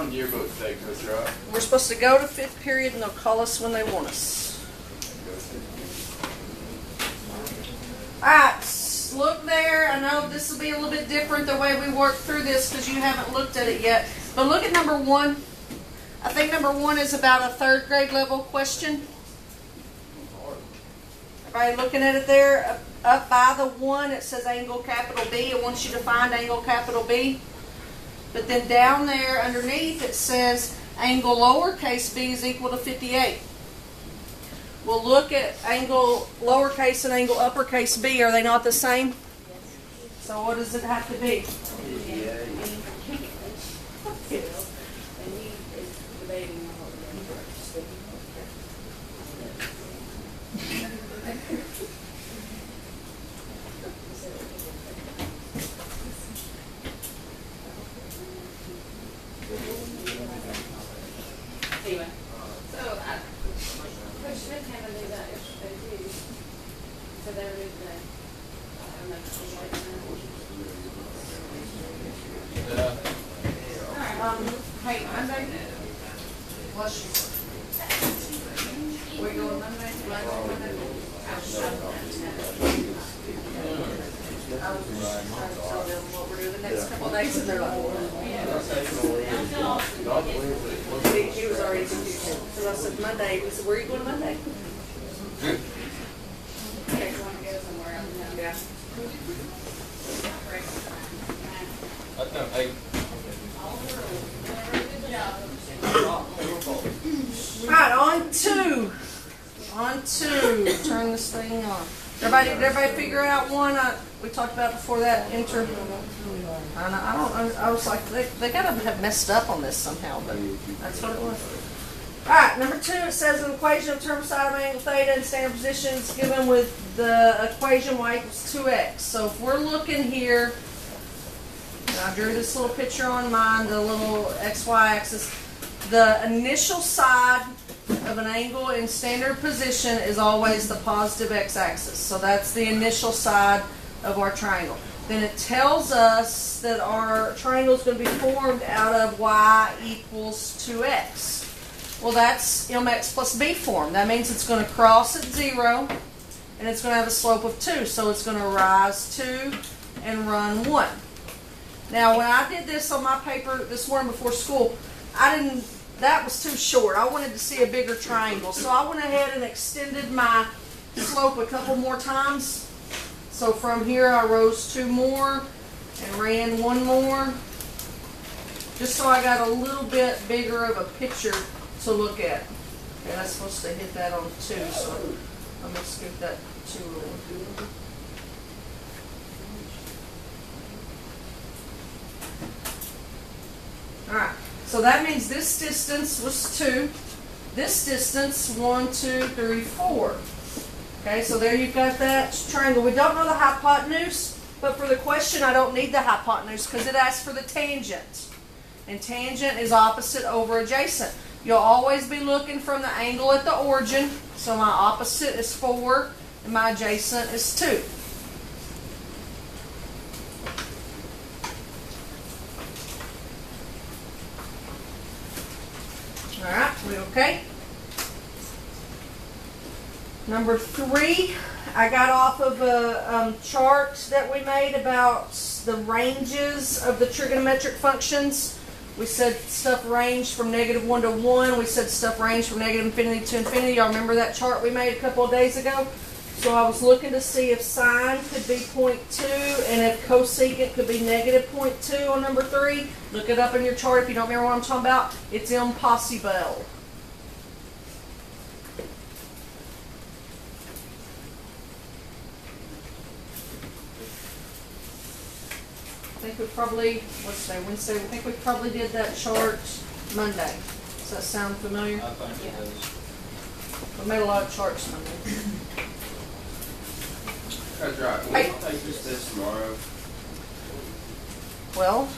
on yearbook today, Coach Rock? We're supposed to go to 5th period and they'll call us when they want us. Alright, look there. I know this will be a little bit different the way we work through this because you haven't looked at it yet. But look at number 1. I think number 1 is about a 3rd grade level question. Everybody looking at it there? Up by the 1 it says angle capital B. It wants you to find angle capital B. But then down there underneath it says angle lowercase b is equal to 58. We'll look at angle lowercase and angle uppercase b. Are they not the same? So what does it have to be? Anyway, so Coach Smith had to do that yesterday too. So they were doing today. I don't know if it's right now. Hey, Monday. Bless you. We're going Monday. I was trying to tell them what we're doing the next couple of days, and they're like, he was already confused. So I said Monday. We said, where are you going Monday? Okay, you want to go somewhere else? Yeah. Alright, on to turn this thing on. Did everybody figure out one? We talked about before that enter. I was like, they gotta have messed up on this somehow, but that's what it was. Alright, number 2, it says an equation of term side of angle theta and standard positions given with the equation y equals 2x. So if we're looking here, and I drew this little picture on mine, the little xy axis. The initial side of an angle in standard position is always the positive x-axis. So that's the initial side of our triangle. Then it tells us that our triangle is going to be formed out of y equals 2x. Well, that's mx plus b form. That means it's going to cross at 0 and it's going to have a slope of 2. So it's going to rise 2 and run 1. Now, when I did this on my paper this morning before school, that was too short. I wanted to see a bigger triangle. So I went ahead and extended my slope a couple more times. So from here I rose 2 more and ran 1 more. Just so I got a little bit bigger of a picture to look at. Okay, that's supposed to hit that on 2, so I'm going to scoop that 2 a little. Alright. So that means this distance was 2. This distance, 1, 2, 3, 4. Okay, so there you've got that triangle. We don't know the hypotenuse, but for the question, I don't need the hypotenuse because it asks for the tangent. And tangent is opposite over adjacent. You'll always be looking from the angle at the origin. So my opposite is 4, and my adjacent is 2. Alright, we okay? Number 3, I got off of a chart that we made about the ranges of the trigonometric functions. We said stuff ranged from -1 to 1. We said stuff ranged from -infinity to infinity. Y'all remember that chart we made a couple of days ago? So I was looking to see if sine could be 0.2 and if cosecant could be -0.2 on number 3. Look it up in your chart if you don't remember what I'm talking about. It's impossible. I think we probably, what's today, Wednesday? I think we probably did that chart Monday. Does that sound familiar? I think it does. We made a lot of charts Monday. That's right. Can we take this test tomorrow? Well,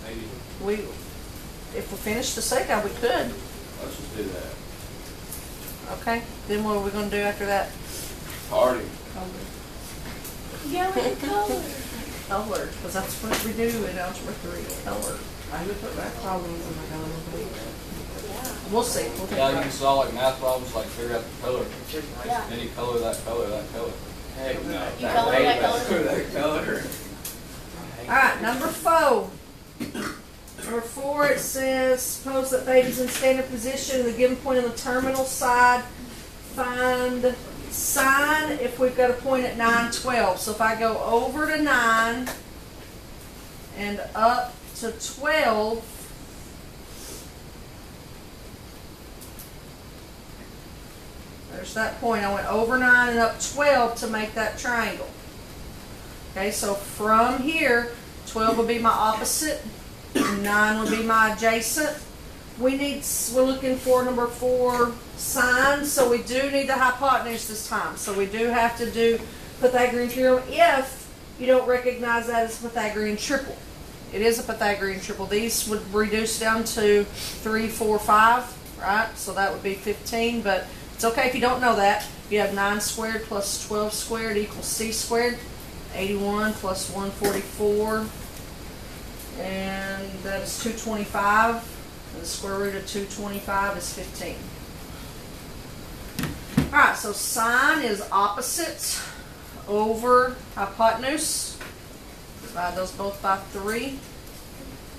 Maybe. if we finish the SECA, we could. Let's just do that. Okay. Then what are we going to do after that? Party. Yellow color. Color, because that's what we do in Algebra 3. Color. I would put math problems in my calendar. We'll see. We'll take Yeah, it you out. can solve like math problems, like figure out the color. Yeah. Any color, that color, that color. Heck no. You color that color? That color. Alright, number 4. Number 4, it says, suppose that baby's in standard position in the given point on the terminal side. Find sine if we've got a point at 9, 12. So if I go over to 9 and up to 12, there's that point. I went over 9 and up 12 to make that triangle. Okay, so from here, 12 will be my opposite, and 9 will be my adjacent. We're looking for number 4, sine, so we do need the hypotenuse this time. So we do have to Pythagorean theorem if you don't recognize that as Pythagorean triple. It is a Pythagorean triple. These would reduce down to 3, 4, 5, right? So that would be 15, but it's okay if you don't know that. You have 9 squared plus 12 squared equals c squared. 81 plus 144, and that's 225, and the square root of 225 is 15. Alright, so sine is opposite over hypotenuse. Divide those both by 3,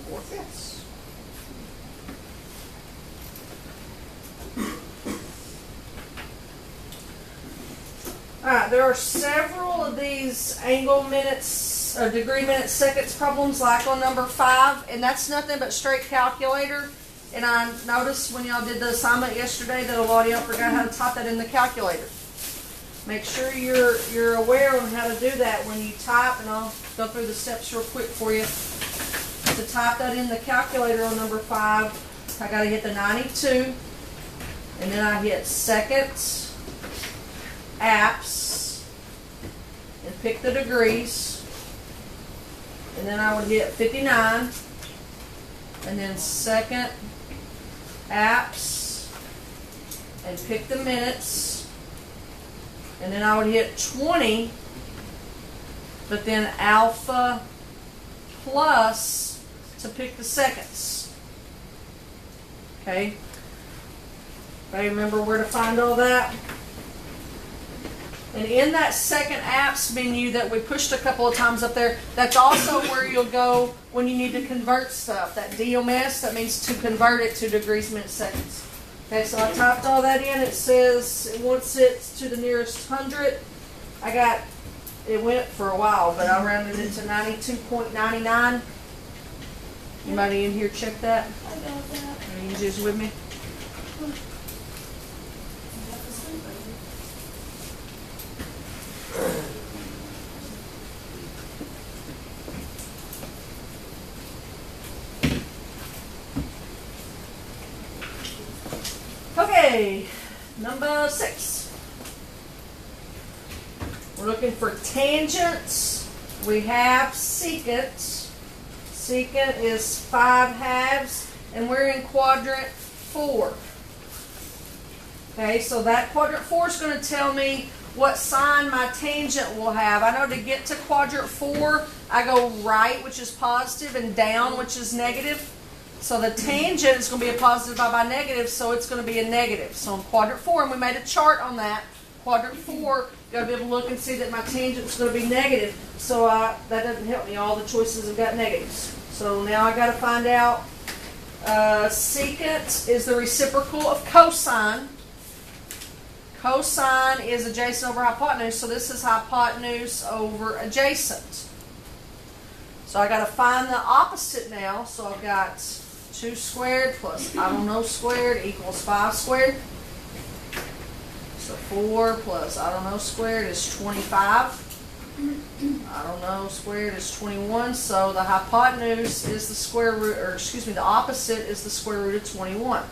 4/5. Alright, there are several of these angle minutes, or degree minutes, seconds problems like on number 5, and that's nothing but straight calculator. And I noticed when y'all did the assignment yesterday that a lot of y'all forgot how to type that in the calculator. Make sure you're aware on how to do that when you type, and I'll go through the steps real quick for you. To type that in the calculator on number 5, I gotta hit the 92, and then I hit seconds, apps, and pick the degrees, and then I would hit 59, and then second, apps, and pick the minutes, and then I would hit 20, but then alpha plus to pick the seconds. Okay? Everybody remember where to find all that? And in that second apps menu that we pushed a couple of times up there, that's also where you'll go when you need to convert stuff. That DMS, that means to convert it to degrees, minutes, seconds. Okay, so I typed all that in. It says once it's to the nearest 100, it went for a while, but I rounded it to 92.99. Anybody in here check that? I got that. Are you just with me? Okay, number 6. We're looking for tangents. We have secant. Secant is 5 halves, and we're in quadrant 4. Okay, so that quadrant 4 is going to tell me what sign my tangent will have. I know to get to quadrant 4, I go right, which is positive, and down, which is negative. So the tangent is going to be a positive by negative, so it's going to be a negative. So in quadrant 4, and we made a chart on that, quadrant 4, you got to be able to look and see that my tangent is going to be negative. So that doesn't help me. All the choices have got negatives. So now I got to find out secant is the reciprocal of cosine. Cosine is adjacent over hypotenuse, so this is hypotenuse over adjacent. So I got to find the opposite now. So I've got 2 squared plus I don't know squared equals 5 squared. So 4 plus I don't know squared is 25. I don't know squared is 21. So the hypotenuse is the square root, or excuse me, the opposite is the square root of 21.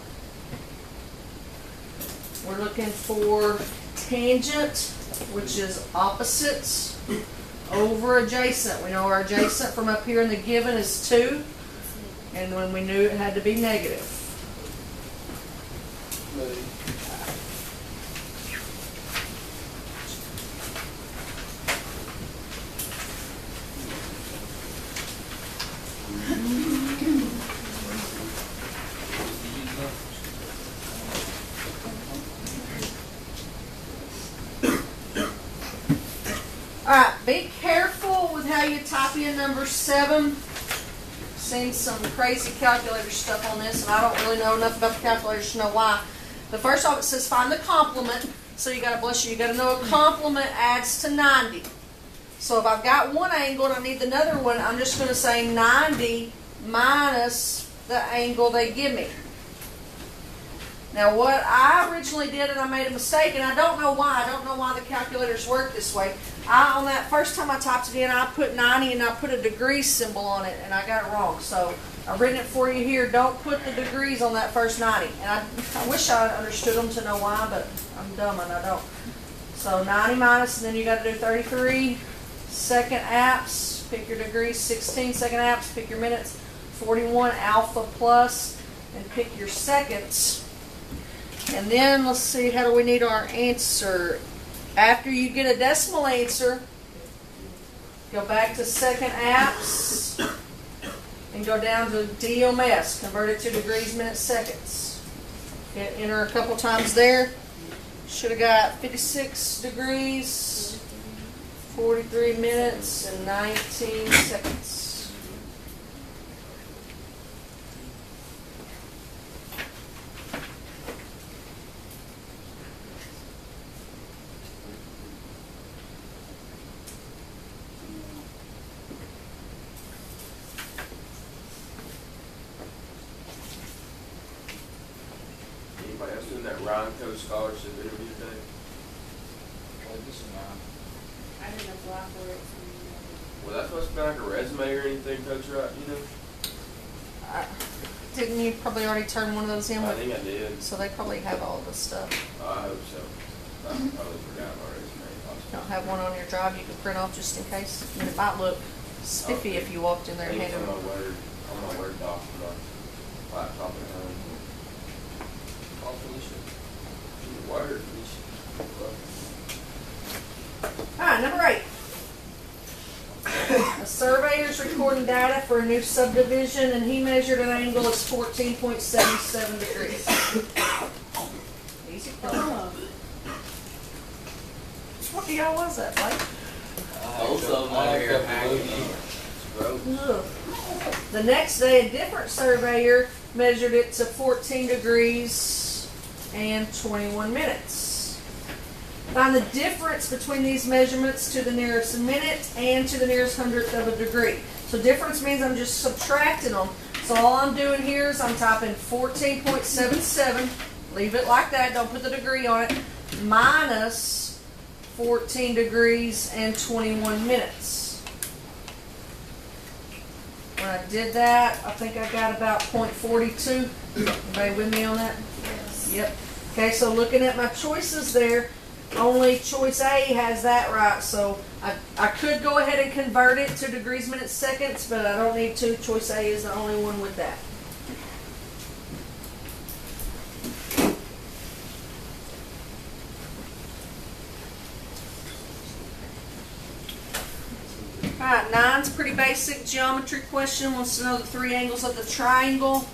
We're looking for tangent, which is opposites over adjacent. We know our adjacent from up here in the given is 2, and when we knew it had to be negative. Alright, be careful with how you type in number 7. Seen some crazy calculator stuff on this, and I don't really know enough about the calculators to know why. The first off, it says find the complement. So you gotta, bless you, you gotta know a complement adds to 90. So if I've got one angle and I need another one, I'm just gonna say 90 minus the angle they give me. Now what I originally did, and I made a mistake, and I don't know why the calculators work this way. On that first time I typed it in, I put 90 and I put a degree symbol on it, and I got it wrong. So I've written it for you here. Don't put the degrees on that first 90. And I wish I understood them to know why, but I'm dumb and I don't. So 90 minus, and then you got to do 33 second apps. Pick your degrees. 16 second apps. Pick your minutes. 41 alpha plus, and pick your seconds. And then let's see, how do we need our answer? After you get a decimal answer, go back to second apps and go down to DMS, convert it to degrees, minutes, seconds. Hit enter a couple times there. Should have got 56 degrees, 43 minutes, and 19 seconds. Anybody else doing that Ryan Coach scholarship interview today? Well, this is mine. I didn't apply for it. Well, that's supposed to be like a resume or anything, Coach, right? You know? Didn't you probably already turn one of those in? I think I did. So they probably have all this stuff. I hope so. I probably forgot my resume. Don't have one on your drive you can print off just in case. I mean, it might look spiffy if you walked in there and handed on them. my Word doc on my laptop at home. Call Felicia. Word. Alright, number 8. A surveyor is recording data for a new subdivision, and he measured an angle of 14.77 degrees. Easy problem. What the hell was that, Blake? Both of them are here hanging. Ugh. The next day, a different surveyor measured it to 14 degrees and 21 minutes. Find the difference between these measurements to the nearest minute and to the nearest hundredth of a degree. So difference means I'm just subtracting them. So all I'm doing here is I'm typing 14.77, leave it like that, don't put the degree on it, minus 14 degrees and 21 minutes. When I did that, I think I got about 0.42. Everybody with me on that? Yes. Yep. Okay, so looking at my choices there, only choice A has that right, so I could go ahead and convert it to degrees, minutes, seconds, but I don't need to. Choice A is the only one with that. Alright, 9's pretty basic geometry question. Wants to know the 3 angles of the triangle.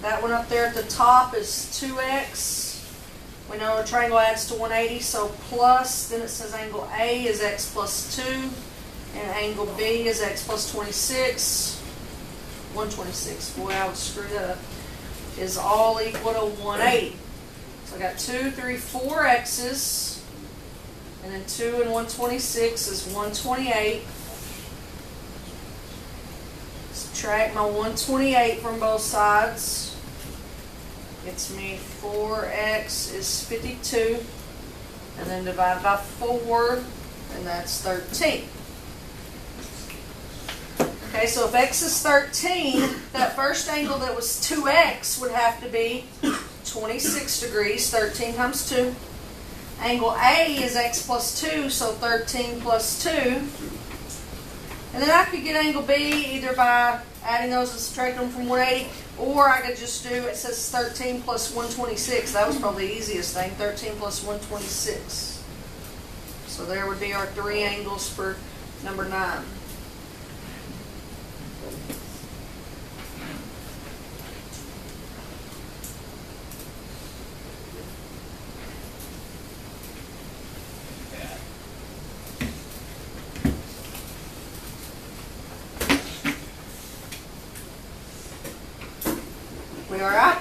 That one up there at the top is 2x. We know a triangle adds to 180, so plus, then it says angle A is x plus 2, and angle B is x plus 26. 126, boy, I would screw that up, is all equal to 180. So I got 2, 3, 4 x's, and then 2 and 126 is 128. Subtract my 128 from both sides. Gets me 4x is 52, and then divide by 4, and that's 13. Okay, so if x is 13, that first angle that was 2x would have to be 26 degrees, 13 times 2. Angle A is x plus 2, so 13 plus 2. And then I could get angle B either by adding those and subtracting them from 180, or I could just do, it says 13 plus 126. That was probably the easiest thing, 13 plus 126. So there would be our 3 angles for number 9. all right?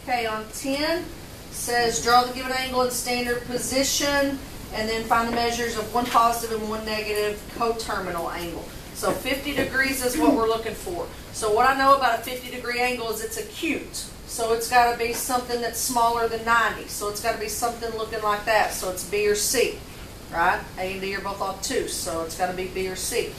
Okay, on 10, says draw the given angle in standard position, and then find the measures of one positive and one negative coterminal angle. So 50 degrees is what we're looking for. So what I know about a 50-degree angle is it's acute. So it's got to be something that's smaller than 90. So it's got to be something looking like that. So it's B or C, right? A and D are both obtuse, so it's got to be B or C.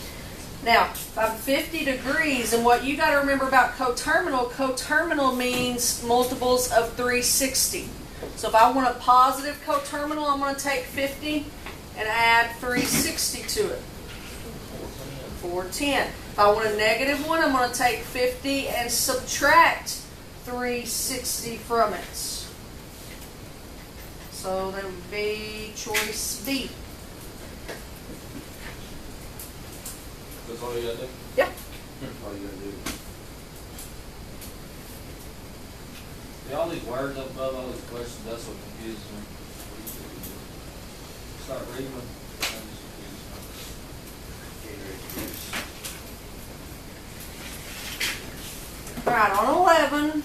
Now, if I'm 50 degrees, and what you got to remember about coterminal means multiples of 360. So if I want a positive coterminal, I'm going to take 50 and add 360 to it. 410. If I want a negative one, I'm going to take 50 and subtract 360 from it. So that would be choice B. That's all you gotta do? Yeah. All you gotta do. Yeah, all these words up above all these questions, that's what confuses me. Start reading them. I'm just confused. All right, on 11,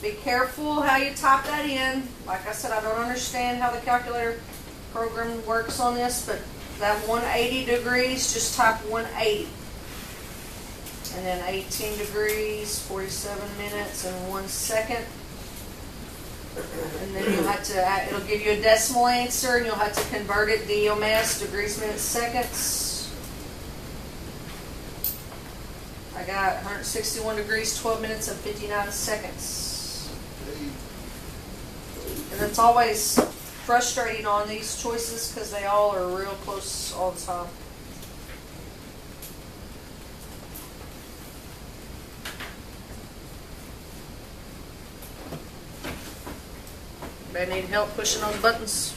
be careful how you type that in. Like I said, I don't understand how the calculator program works on this, but that 180 degrees, just type 180. And then 18 degrees, 47 minutes, and 1 second. And then you'll have to, it'll give you a decimal answer, and you'll have to convert it DMS, degrees, minutes, seconds. I got 161 degrees, 12 minutes, and 59 seconds. And it's always frustrating on these choices because they all are real close all the time. Anybody need help pushing on the buttons?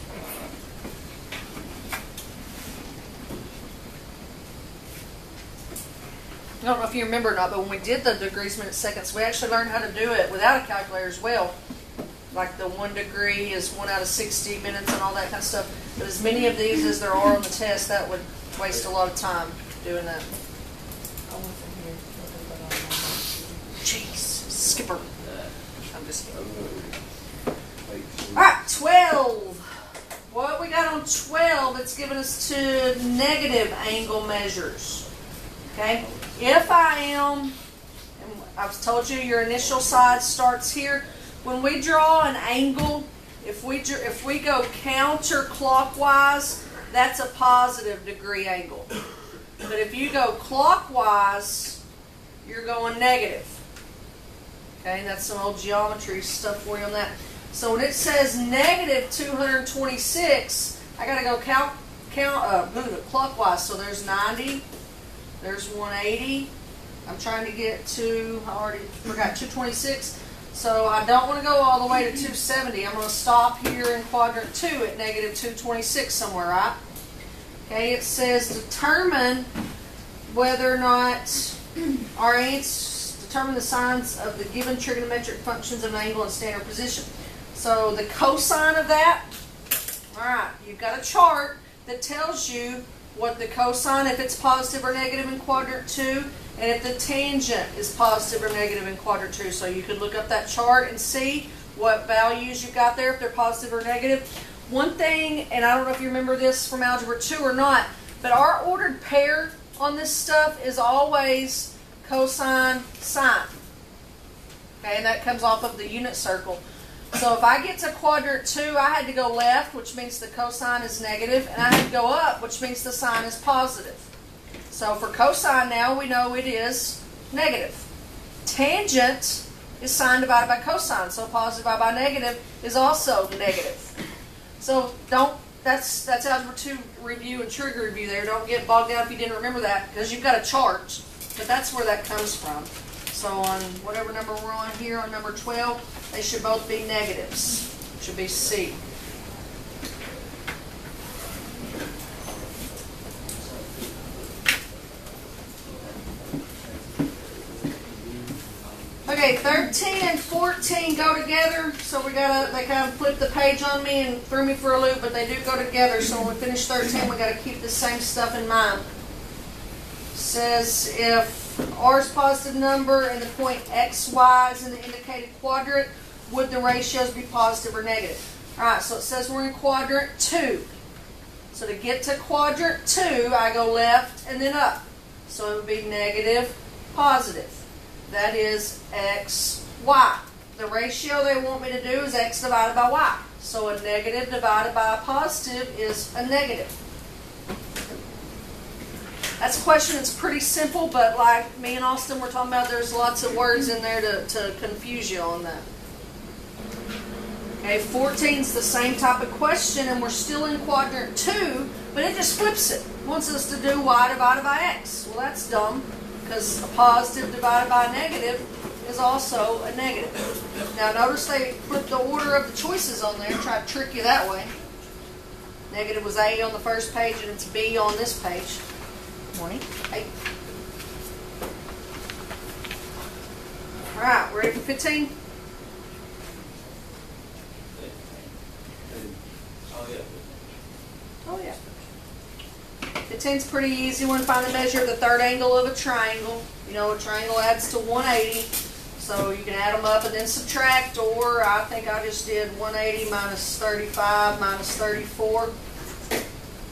I don't know if you remember or not, but when we did the degrees, minutes, seconds, we actually learned how to do it without a calculator as well. Like the 1 degree is 1 out of 60 minutes and all that kind of stuff. But as many of these as there are on the test, that would waste a lot of time doing that. Jeez, skipper. I'm just kidding. Alright, 12. What we got on 12, it's giving us two negative angle measures. Okay? If I am, and I've told you your initial side starts here. When we draw an angle, if we go counterclockwise, that's a positive degree angle. But if you go clockwise, you're going negative. Okay, that's some old geometry stuff for you on that. So when it says negative 226, I got to go move it clockwise. So there's 90, there's 180. I'm trying to get to, I already forgot, 226. So I don't want to go all the way to 270. I'm going to stop here in quadrant 2 at negative 226 somewhere, right? Okay, it says determine whether or not our answers, determine the signs of the given trigonometric functions of an angle in standard position. So the cosine of that, all right, you've got a chart that tells you what the cosine, if it's positive or negative in quadrant 2, and if the tangent is positive or negative in quadrant 2. So you could look up that chart and see what values you've got there, if they're positive or negative. One thing, and I don't know if you remember this from Algebra 2 or not, but our ordered pair on this stuff is always cosine sine. Okay, and that comes off of the unit circle. So if I get to quadrant 2, I had to go left, which means the cosine is negative, and I had to go up, which means the sine is positive. So for cosine now, we know it is negative. Tangent is sine divided by cosine, so positive divided by negative is also negative. So that's Algebra 2 review and Trig review there. Don't get bogged down if you didn't remember that, because you've got a chart, but that's where that comes from. So on whatever number we're on here, on number 12, they should both be negatives. Should be C. Okay, 13 and 14 go together, so they kind of flipped the page on me and threw me for a loop, but they do go together, so when we finish 13, we got to keep the same stuff in mind. It says if R is a positive number and the point XY is in the indicated quadrant, would the ratios be positive or negative? Alright, so it says we're in quadrant 2. So to get to quadrant 2, I go left and then up. So it would be negative, positive. That is X, Y. The ratio they want me to do is X divided by Y. So a negative divided by a positive is a negative. That's a question that's pretty simple, but like me and Austin were talking about, there's lots of words in there to confuse you on that. Okay, 14 is the same type of question, and we're still in quadrant 2, but it just flips it. It wants us to do Y divided by X. Well, that's dumb, because a positive divided by a negative is also a negative. Now, notice they put the order of the choices on there, try to trick you that way. Negative was A on the first page, and it's B on this page. 28. All right, ready for 15? Oh, yeah. Oh, yeah. 15 is pretty easy. You want to find the measure of the third angle of a triangle. You know, a triangle adds to 180. So you can add them up and then subtract, or I think I just did 180 minus 35 minus 34.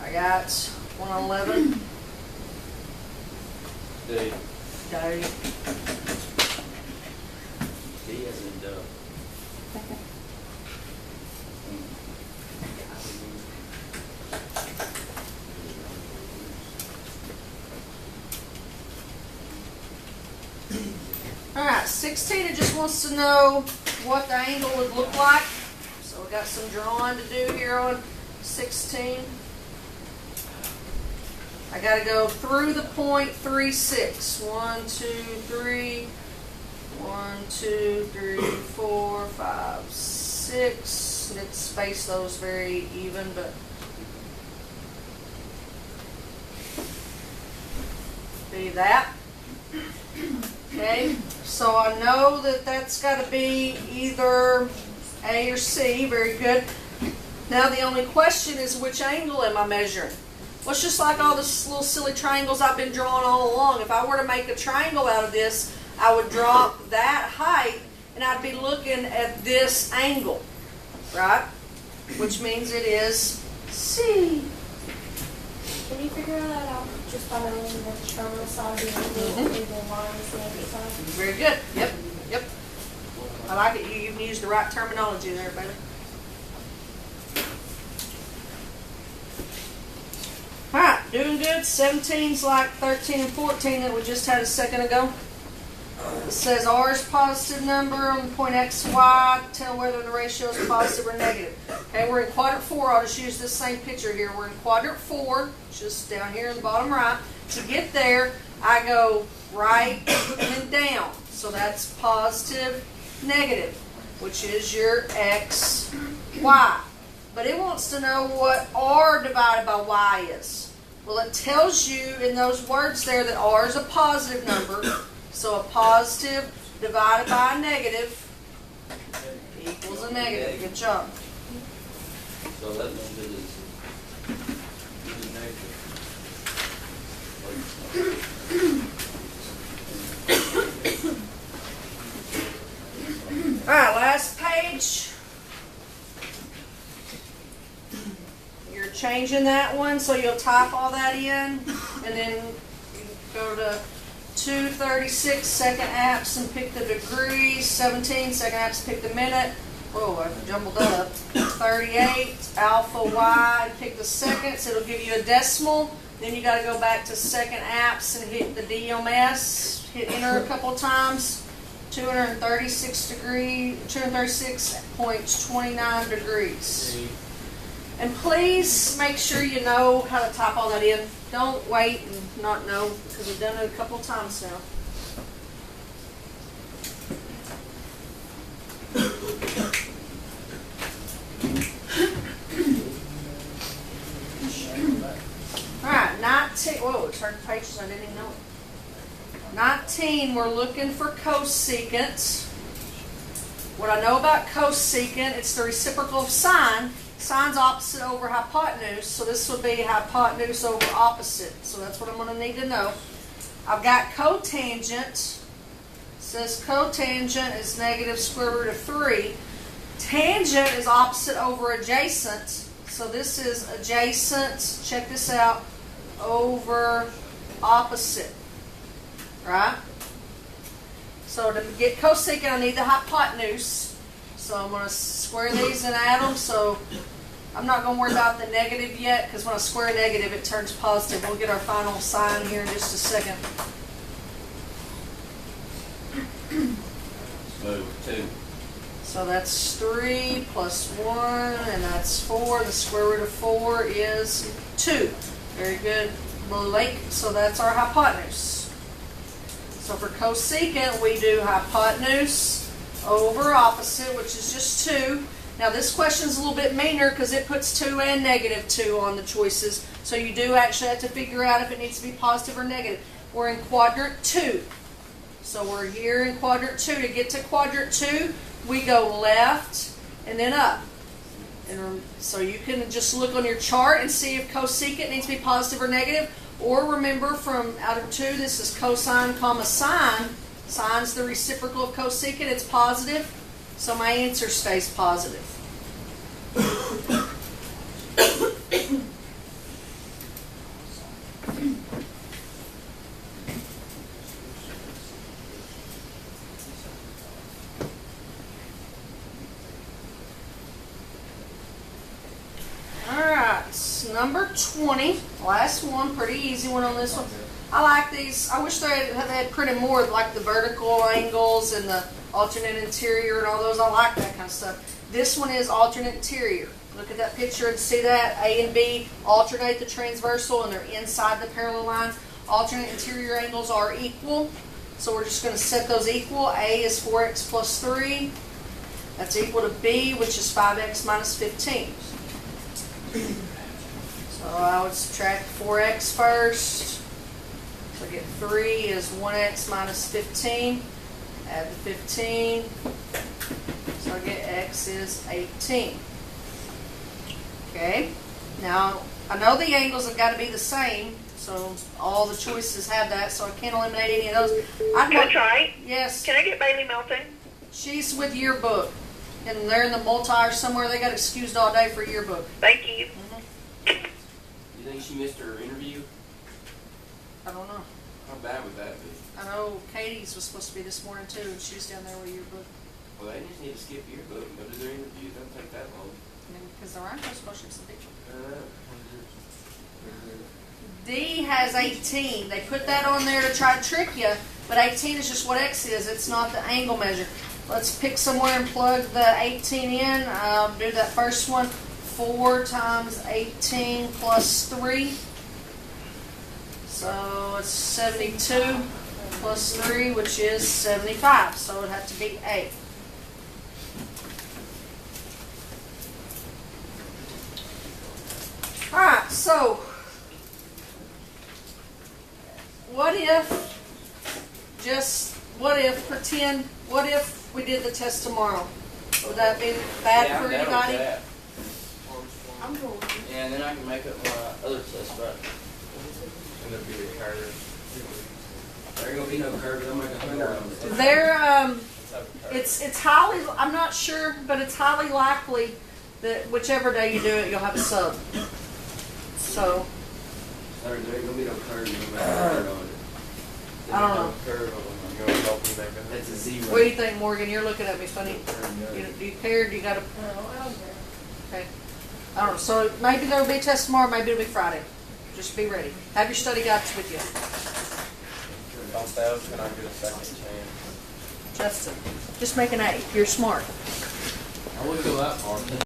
I got 111. D. Okay. D as in dove. Alright, 16, it just wants to know what the angle would look like. So we got some drawing to do here on 16. I got to go through the point 36. 1, 2, 3. 1, 2, 3, 4, 5, 6. Let's space those very even, but be that. Okay, so I know that that's got to be either A or C. Very good. Now the only question is, which angle am I measuring? Well, it's just like all the little silly triangles I've been drawing all along. If I were to make a triangle out of this, I would draw that height, and I'd be looking at this angle, right? Which means it is C. Can you figure that out just by knowing what the terminal side of the angle and the line is the other side? Very good. Yep. Yep. I like it. You even used the right terminology there, baby. Alright, doing good. 17's like 13 and 14 that we just had a second ago. It says R is a positive number on the point X, Y. Tell whether the ratio is positive or negative. Okay, we're in quadrant 4. I'll just use this same picture here. We're in quadrant 4, just down here in the bottom right. To get there, I go right and down. So that's positive, negative, which is your X, Y. But it wants to know what R divided by Y is. Well, it tells you in those words there that R is a positive number. So a positive divided by a negative equals a negative. Good job. So that means it is negative. Alright, last page. You're changing that one, so you'll type all that in, and then you go to 236 second apps and pick the degrees, 17 second apps, pick the minute. Whoa, I jumbled that up. 38 alpha y, and pick the seconds. It'll give you a decimal. Then you got to go back to second apps and hit the DMS. Hit enter a couple times. 236.29 degrees. And please make sure you know how to type all that in. Don't wait and not know, because we've done it a couple times now. Alright, 19. Whoa, it turned pages, I didn't even know it. 19, we're looking for cosecant. What I know about cosecant, it's the reciprocal of sine. Sine's opposite over hypotenuse, so this would be hypotenuse over opposite. So that's what I'm going to need to know. I've got cotangent. Says cotangent is negative square root of 3. Tangent is opposite over adjacent. So this is adjacent, check this out, over opposite. Right? So to get cosecant, I need the hypotenuse. So I'm going to square these and add them. So I'm not going to worry about the negative yet, because when I square a negative, it turns positive. We'll get our final sign here in just a second. Move 2. So that's 3 plus 1, and that's 4. The square root of 4 is 2. Very good, Blue Lake. So that's our hypotenuse. So for cosecant, we do hypotenuse over opposite, which is just 2. Now this question is a little bit meaner because it puts 2 and negative 2 on the choices. So you do actually have to figure out if it needs to be positive or negative. We're in quadrant 2. So we're here in quadrant 2. To get to quadrant 2, we go left and then up. And so you can just look on your chart and see if cosecant needs to be positive or negative. Or remember, from out of 2, this is cosine comma sine. Sine's the reciprocal of cosecant. It's positive. So my answer stays positive. Number 20, last one, pretty easy one on this one. I like these. I wish they had printed more, like the vertical angles and the alternate interior and all those. I like that kind of stuff. This one is alternate interior. Look at that picture and see that. A and B alternate the transversal and they're inside the parallel lines. Alternate interior angles are equal. So we're just going to set those equal. A is 4x plus 3. That's equal to B, which is 5x minus 15. So I would subtract 4x first. So I get 3 is 1x minus 15. Add the 15. So I get x is 18. Okay. Now, I know the angles have got to be the same. So all the choices have that. So I can't eliminate any of those. Can I try? Yes. Can I get Bailey Melton? She's with yearbook. And they're in the multi or somewhere. They got excused all day for yearbook. Thank you. You think she missed her interview? I don't know. How bad would that be? I know Katie's was supposed to be this morning too, and she's down there with yearbook. Well, they just need to skip your book and go to their interview. It doesn't take that long. Because there aren't no scholarships in picture. Uh, D has 18. They put that on there to try to trick you, but 18 is just what x is. It's not the angle measure. Let's pick somewhere and plug the 18 in. Do that first one. 4 times 18 plus 3. So it's 72 plus 3, which is 75. So it would have to be A. Alright, so pretend, what if we did the test tomorrow? Would that be bad Yeah, for I'm down with anybody? that. I'm cool. Yeah, and then I can make up my other test, but and there'd be a curve. there ain't gonna be no curves. I'm making 100 on it. They're, it's highly, I'm not sure, but it's highly likely that whichever day you do it, you'll have a sub. So, There ain't gonna be no curves. No matter what on it. I don't know. Curve on them. You want to help me make a That's a 0. What do you think, Morgan? You're looking at me funny. Do you care? Do you got to? No, I don't care. Okay. I don't know. So maybe there'll be a test tomorrow. Maybe it'll be Friday. Just be ready. Have your study guides with you. If I fail, can I get a second chance? Justin, just make an A. You're smart. I wouldn't go that far.